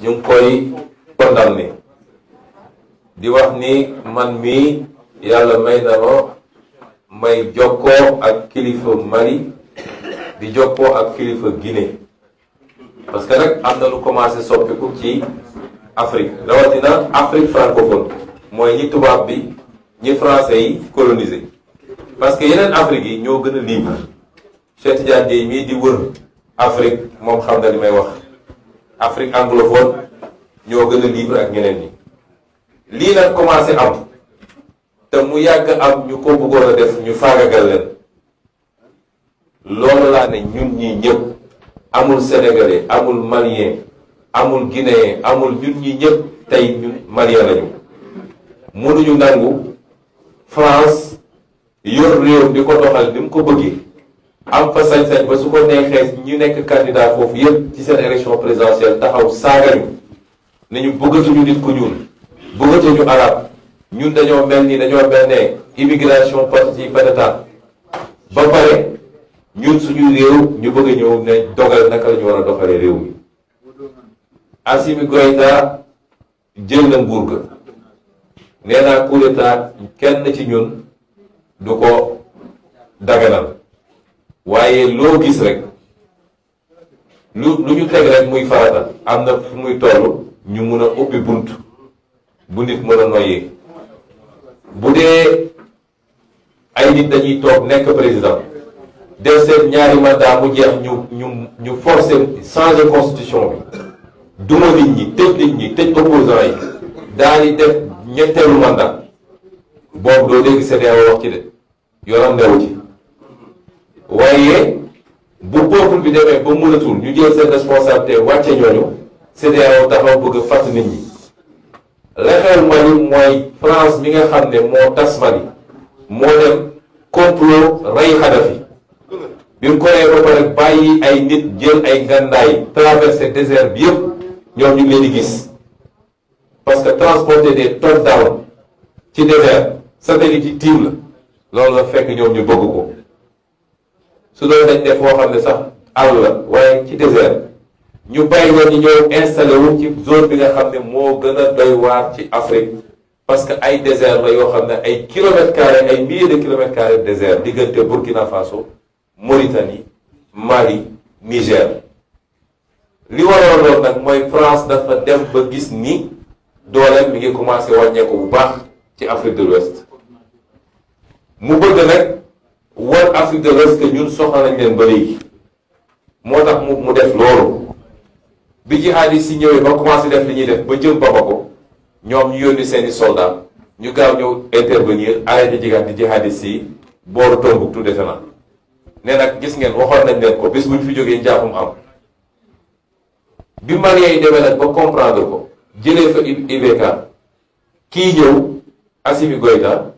ñu ngi koy condamné di wax ni man mii yàlla may na ma may jokkoo ak kilifa Mali di jokkoo ak kilifa Guinée parce que nag am na lu commencé soppiku ci Afrique rawatina Afrique francophone mooy ñi tubaab bi ñi français yi colonisé parce que yeneen Afrique yi ñoo gën a libre Cheikh Tidiane Dièye mii di wër Afrique moom xam na li may wax Afrique anglophone ñoo gën a libre ak ñeneen ñi lii nag commencé am te mu yàgg am ñu ko bëggoon a def ñu faagagal leen loolu laa ne ñun ñii ñëpp amul sénégalais amul malien amul guinéen amul ñun ñii ñëpp tey ñun malien lañu mënuñu nangu France yor réew di ko doxal ni mu ko bëggee am fa sañ-sañ ba su ko neexee ñu nekk candidat foofu yëpp ci seen élection présidentielle taxaw saagañu ne ñu bëggatuñu nit ku ñuul bëggatuñu arab ñun dañoo mel ni dañoo mel ne immigration patati patata ba pare ñun suñu réew ñu bëgg a ñëw ne dogal naka la ñu war a doxalee réew mi Assimi Goïta jël na nguur ga nee naa coup d'état kenn ci ñun du ko daganal waaye loo gis rek lu ñu teg rek muy farata am na fu muy toll ñu mun a ubbi bunt bu nit mën a noyyee bu dee ay nit dañuy toog nekk président def seen ñaari mandat mu jeex ñu forcer changer constitution bi duma nit ñi tëj opposants yi daal di def ñetteelu mandat boobu doo dégg CEDEAO wax ci de yoonam newu ci waaye bu peuple bi demee ba mënatul ñu jël seen responsabilité wàcce ñooñu CEDEAO taxaw bëgg a fàtt nit ñi la xew Mali mooy France mi nga xam ne moo tas Mali moo dem complot rey Kadhafi bi mu ko rey ba pare bàyyi ay nit jël ay ngàndaay traversé désert bi yëpp ñoom ñu ngi leen di gis parce que transporter des tonnes d'armes ci désert satellite yi tiim la loolu la fekk ñoom ñu bëgg ko su doon dañ def foo xam ne sax àll la waaye ci désert ñu bàyyi ñoom ñu ñëw installé wu ci zone bi nga xam ne moo gën a doy waar ci Afrique parce que ay désert la yoo xam ne ay kilomètres carrés ay milliers de kilomètres carrés de désert diggante Burkina Faso Mauritanie Mali Niger li waroon loolu nag mooy France dafa dem ba gis ni dooleem mi ngi commencé wàññeeku bu baax ci Afrique de l'Ouest mu bëgg nag war Afrique de l'Ouest que ñun soxla nañ leen ba léegi moo tax mu def loolu bi jihadistes yi ñëwee ba commencé def li ñuy def ba jëm Bamako ñoom ñu yónni seeni soldats ñu gaaw ñëw intervenir arrêté jihadistes yi booru Tombouctou defe na ne nag gis ngeen waxoon nañ leen ko bis bu ñu fi jógee njaaxum am bi Maliens yi demee nag ba comprendre ko jëlee fa IBK kii ñëw Assimi Goïta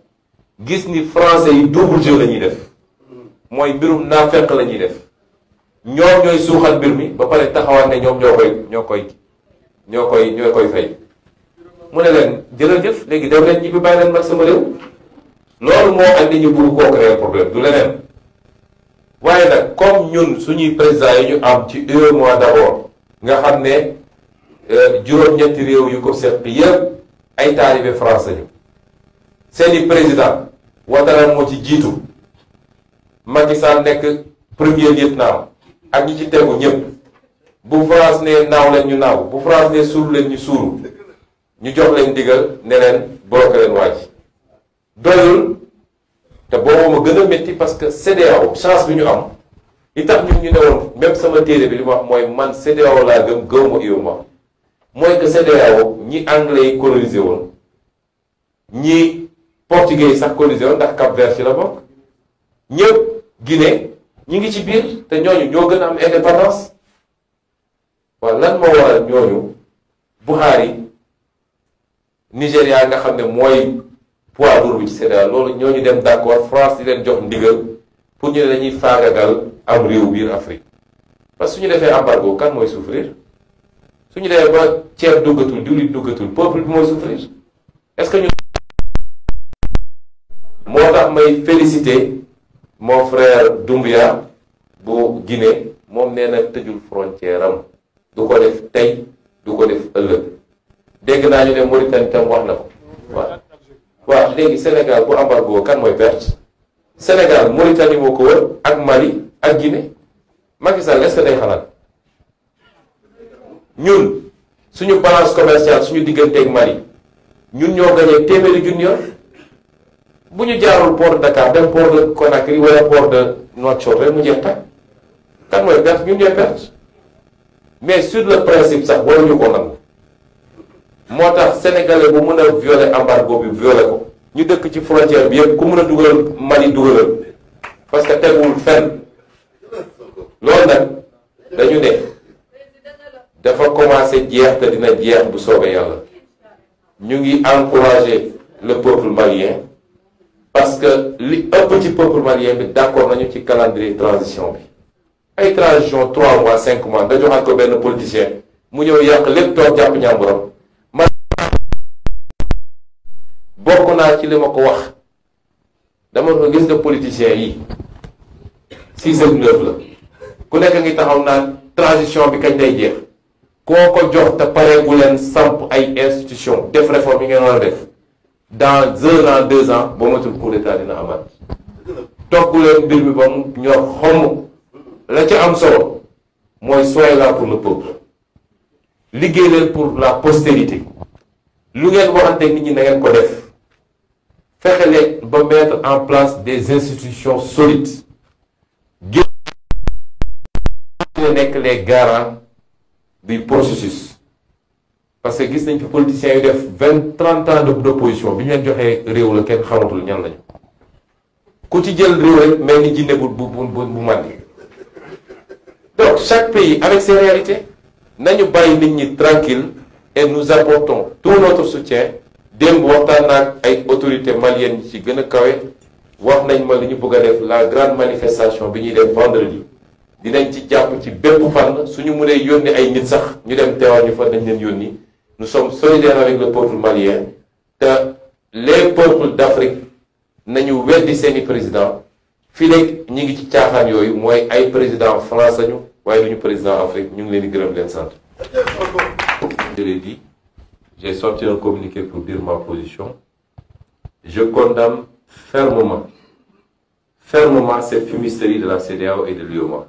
gis ni français yi double jeu la ñuy def mooy mbirum naafeq la ñuy def ñoom ñooy suuxal mbir mi ba pare taxawaat ne ñoom ñoo koy fay mu ne leen jërëjëf léegi dem leen ñi bi bàyyi leen mag sama réew loolu moo andi ñu bëgg koo créer problème du leneen waaye nag comme ñun suñuy président yi ñu am ci UEMOA d'abord nga xam ne juróom-ñetti réew yu ko seq yëpp ay taalibe français ñu seeni président Ouattara moo ci jiitu Macky Sall nekk premier lieutenant ak ñi ci tegu ñëpp bu France ne naaw leen ñu naaw bu France ne suuru leen ñu suuru ñu jox leen digal ne leen bloqué leen waaj doyul te boobu ma gën a métti parce que CEDEAO chance bi ñu am li tax ñun ñu ne woon même sama téere bi li ma wax mooy man CEDEAO laa gëm ma UEMOA mooy que CEDEAO ñi anglais yi colonisé woon ñi portugais yi sax colonisé woon ndax Cap-Vert ci la bokk ñëpp Guinée ñi ngi ci biir te ñooñu ñoo gën a am indépendance waaw lan moo waral ñooñu Buhari Nigéria nga xam ne mooy poids lourd bi ci CEDEAO loolu ñooñu dem d'accord France di leen jox ndigal pour ñu ne dañuy faagagal am réew biir Afrique parce que su ñu defee embargo kan mooy souffrir su ñu defee ba ceeb duggatul diwlin duggatul peuple bi mooy souffrir est-ce que ñu moo tax may féliciter mon frère Doumbouya bu Guinée moom nee na tëjul frontière am du ko def tey du ko dégg naa ñu ne Mauritanie tam wax na ko waaw léegi Sénégal bu embargo kan mooy perte Sénégal Mauritanie moo ko wër ak Mali ak Guinée Macky Sall est-ce que day xalaat ñun suñu balance commerciale suñu digganteeg Mali ñun ñoo gagné téeméeri junni yoon bu ñu jaarul port de Dakar dem port de Conakry wala port de Nouakchott rek mu jeex tàkk kan mooy perte ñun ñooy perte mais sur le principe sax waruñu ko nangu moo tax sénégalais bu mën a violer embargo bi violer ko ñu dëkk ci frontière bi yëpp ku mën a dugalal Mali dugalal parce que teguwul fenn loolu nag dañu ne dafa commencé jeex te dina jeex bu soobee yàlla ñu ngi encourager le peuple malien parce que li ëpp ci peuple malien bi d'accord nañu ci calendrier transition bi ay transition 3 mois 5 mois nga joxaat ko benn politicien mu ñëw yàq lépp toog jàpp ñàmburam man bokk naa ci li ma ko wax dama ko gis nga politiciens yi 6 ak 9 la ku nekk ngi taxaw naan transition bi kañ day jeex koo ko jox te pareegu leen samp ay institution def réforme yi ngeen war a def dans 1 an 2 ans ba matul coup d'état dina amaat togg leen mbir mi ba mu ñor xomm la ca am solo mooy soyez là pour le peuple liggéey leen pour la postérité lu ngeen waxante nit ñi na ngeen ko def fexe leen ba mettre en place des institutions solides génn nekk les garants du processus parce que gis nañ fi politiciens yu def 30 ans d'opposition bi ñu leen joxee réew la kenn xamatul ñan lañu ku ci jël réew rek mel ni jinne bu màndi donc chaque pays avec ses réalités nañu bàyyi nit ñi tranquille et nous apportons tout notre soutien démb waxtaan naag ay autorités maliennes yi ci gën a kawe wax nañ ma li ñu bëgg a def la grande manifestation bi ñuy def vendredi dinañ ci jàpp ci bépp fànn suñu mënee yónni ay nit sax ñu dem teewal ñu fa nañ leen yónni nous sommes solidaires avec le peuple malien te les peuples d'Afrique nañu weddi seeni président fii léegi ñi ngi ci caaxaan yooyu mooy ay président France lañu waaye duñu président Afrique ñu ngi leen di gërëm leen sant. Je l'ai dit, j'ai sorti un communiqué pour dire ma position. Je condamne fermement cette fumisterie de la CEDEAO et de l'UEMOA.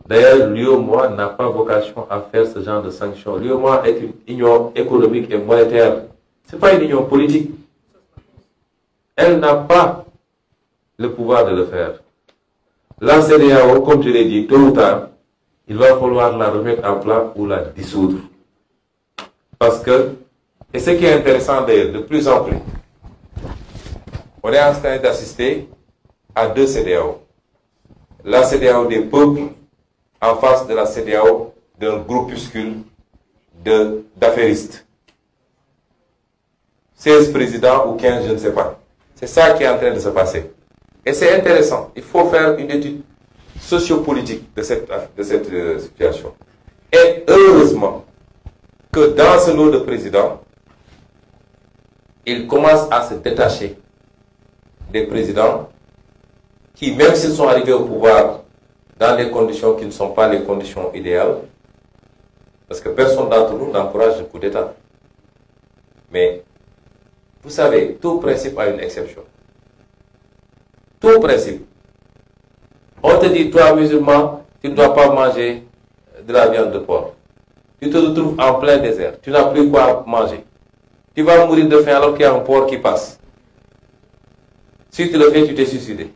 D'ailleurs, l'UEMOA n'a pas vocation à faire ce genre de sanctions. L'UEMOA est une union économique et monétaire. Ce n'est pas une union politique. Elle n'a pas le pouvoir de le faire. La CEDEAO, comme je l'ai dit, tôt ou tard, il va falloir la remettre en place ou la dissoudre. Parce que, et ce qui est intéressant d'ailleurs, de plus en plus, on est en train d'assister à 2 CEDEAO. La CEDEAO des peuples en face de la CEDEAO d'un groupuscule d'affairistes. 16 présidents ou 15, je ne sais pas. C'est ça qui est en train de se passer. Et c'est intéressant. Il faut faire une étude sociopolitique de cette situation. Et heureusement que dans ce lot de présidents, il commence à se détacher des présidents qui, même s'ils sont arrivés au pouvoir dans des conditions qui ne sont pas les conditions idéales, parce que personne d'entre nous n'encourage le coup d'État. Mais, vous savez, tout principe a une exception. Tout principe. On te dit, toi, musulman, tu ne dois pas manger de la viande de porc. Tu te retrouves en plein désert. Tu n'as plus quoi manger. Tu vas mourir de faim alors qu'il y a un porc qui passe. Si tu le fais, tu t'es suicidé.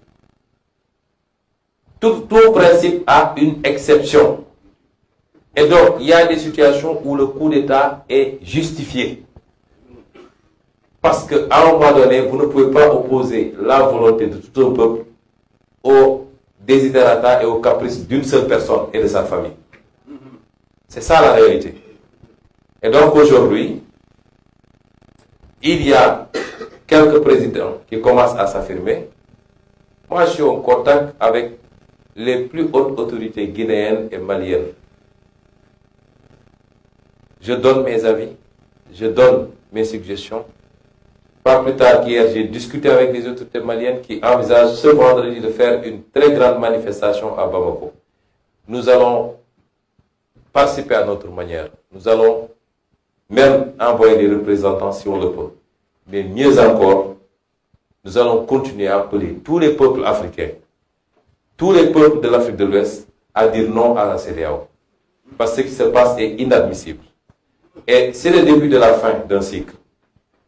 Tout principe a une exception. Et donc, il y a des situations où le coup d'État est justifié. Parce qu'à un moment donné, vous ne pouvez pas opposer la volonté de tout un peuple aux desiderata et aux caprices d'une seule personne et de sa famille. C'est ça la réalité. Et donc aujourd'hui, il y a quelques présidents qui commencent à s'affirmer. Moi, je suis en contact avec les plus hautes autorités guinéennes et maliennes. Je donne mes avis, je donne mes suggestions. Pas plus tard qu'hier, j'ai discuté avec les autorités maliennes qui envisagent ce vendredi de faire une très grande manifestation à Bamako. Nous allons participer à notre manière. Nous allons même envoyer des représentants si on le peut. Mais mieux encore, nous allons continuer à appeler tous les peuples africains, tous les peuples de l'Afrique de l'Ouest, à dire non à la CEDEAO. Parce que ce qui se passe est inadmissible. Et c'est le début de la fin d'un cycle.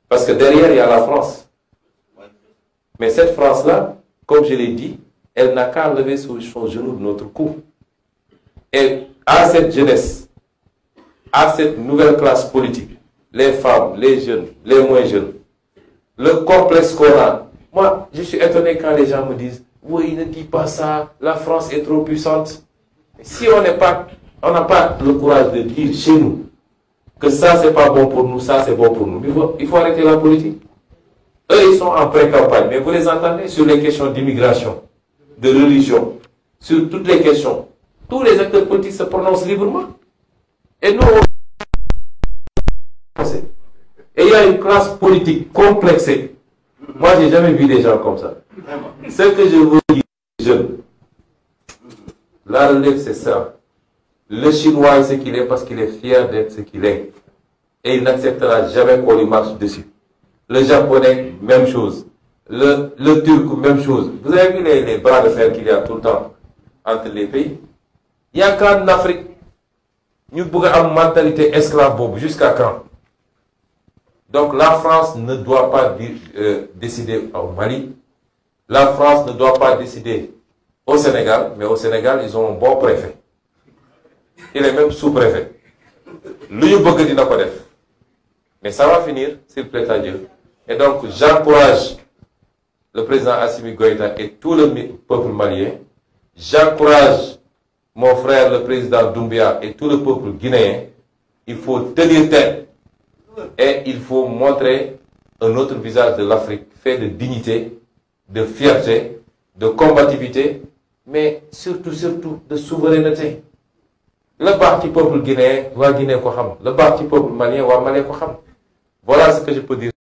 Parce que derrière, il y a la France. Mais cette France-là, comme je l'ai dit, elle n'a qu'à lever son genou de notre cou. Et à cette jeunesse, à cette nouvelle classe politique, les femmes, les jeunes, les moins jeunes, le complexe qu'on a. Moi, je suis étonné quand les gens me disent « Oui, ne dis pas ça, la France est trop puissante. » Si on n'a pas le courage de dire chez nous que ça, c'est pas bon pour nous, ça, c'est bon pour nous, il faut arrêter la politique. Eux, ils sont en pré-campagne, mais vous les entendez sur les questions d'immigration, de religion, sur toutes les questions. Tous les acteurs politiques se prononcent librement. Et nous, et il y a une classe politique complexée. Moi, j'ai jamais vu des gens comme ça. Ce que je veux dire, jeunes, la relève, c'est ça. Le Chinois est ce qu'il est parce qu'il est fier d'être ce qu'il est. Et il n'acceptera jamais qu'on lui marche dessus. Le Japonais, même chose. Le Turc, même chose. Vous avez vu les bras de fer qu'il y a tout le temps entre les pays? Il y a qu'en Afrique, nous avons une mentalité esclave jusqu'à quand? Donc la France ne doit pas décider au Mali. La France ne doit pas décider au Sénégal. Mais au Sénégal, ils ont un bon préfet. Il est même sous-préfet. Lui, mais ça va finir, s'il plaît à Dieu. Et donc, j'encourage le président Assimi Goïta et tout le peuple malien. J'encourage mon frère, le président Doumbia, et tout le peuple guinéen. Il faut tenir tête. Et il faut montrer un autre visage de l'Afrique, fait de dignité, de fierté, de combativité, mais surtout de souveraineté. Le parti peuple guinéen, le parti peuple malien, voilà ce que je peux dire.